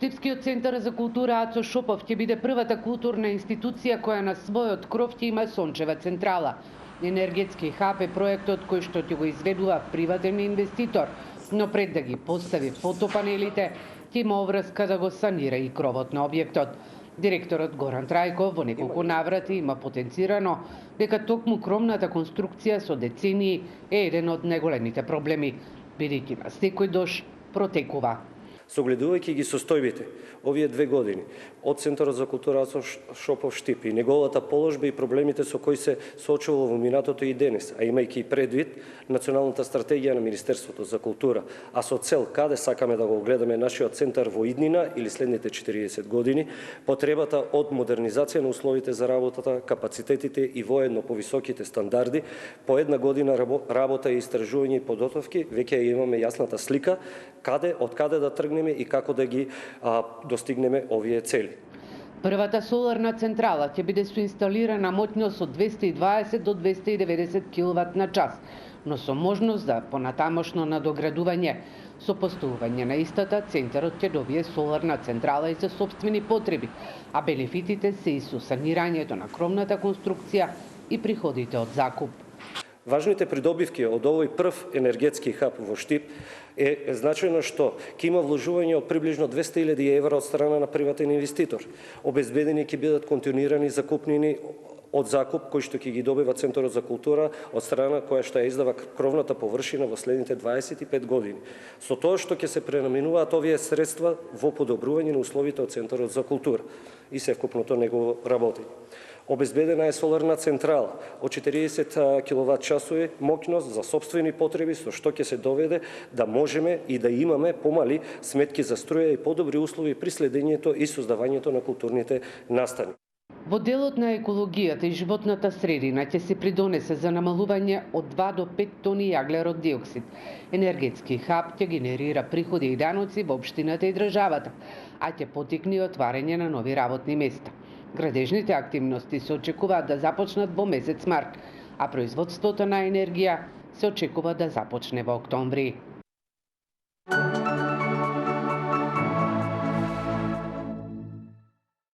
Штипскиот центар за култура Ацо Шопов ќе биде првата културна институција која на својот кров ќе има сончева централа. Енергетски хаб е проектот кој што ќе го изведува приватен инвеститор, но пред да ги постави фотопанелите, ќе има обврска да го санира и кровот на објектот. Директорот Горан Трајков во неколку наврати има потенцирано дека токму кровната конструкција со децении е еден од најголемите проблеми, бидејќи на секој дош протекува. Согледувајќи ги состојбите овие 2 години од Центарот за култура Ацо Шопов Штип и неговата положба и проблемите со кои се соочува во минатото и денес, а имајќи предвид националната стратегија на Министерството за култура, а со цел каде сакаме да го гледаме нашиот центар во иднина или следните 40 години, потребата од модернизација на условите за работата, капацитетите и воедно повисоките стандарди, по една година работа и истражување и подготовки, веќе имаме јасната слика од каде да тргнеме и како да ги достигнеме овие цели. Првата соларна централа ќе биде со инсталирана моќност од 220 до 290 киловат на час, но со можност за понатамошно надоградување. Со поставување на истата, центарот ќе добие соларна централа и за сопствени потреби, а бенефитите се и со санирањето на кровната конструкција и приходите од закуп. Важните придобивки од овој прв енергетски хаб во Штип е значајно што ќе има вложување од приближно 200.000 евра од страна на приватен инвеститор. Обезбедени ќе бидат континуирани закупнини од закуп кој што ќе ги добива Центарот за култура од страна која што ја издава кровната површина во следните 25 години. Со тоа што ќе се пренаменуваат овие средства во подобрување на условите од Центарот за култура и севкупното негово работење. Обезбедена е соларна централа од 40 киловат часови моќност за сопствени потреби, со што ќе се доведе да можеме и да имаме помали сметки за струја и подобри услови при следењето и создавањето на културните настани. Во делот на екологијата и животната средина ќе се придонесе за намалување од 2 до 5 тони јаглерод диоксид. Енергетски хаб ќе генерира приходи и даноци во општината и државата, а ќе поттикне отварање на нови работни места. Градежните активности се очекуваат да започнат во месец март, а производството на енергија се очекува да започне во октомври.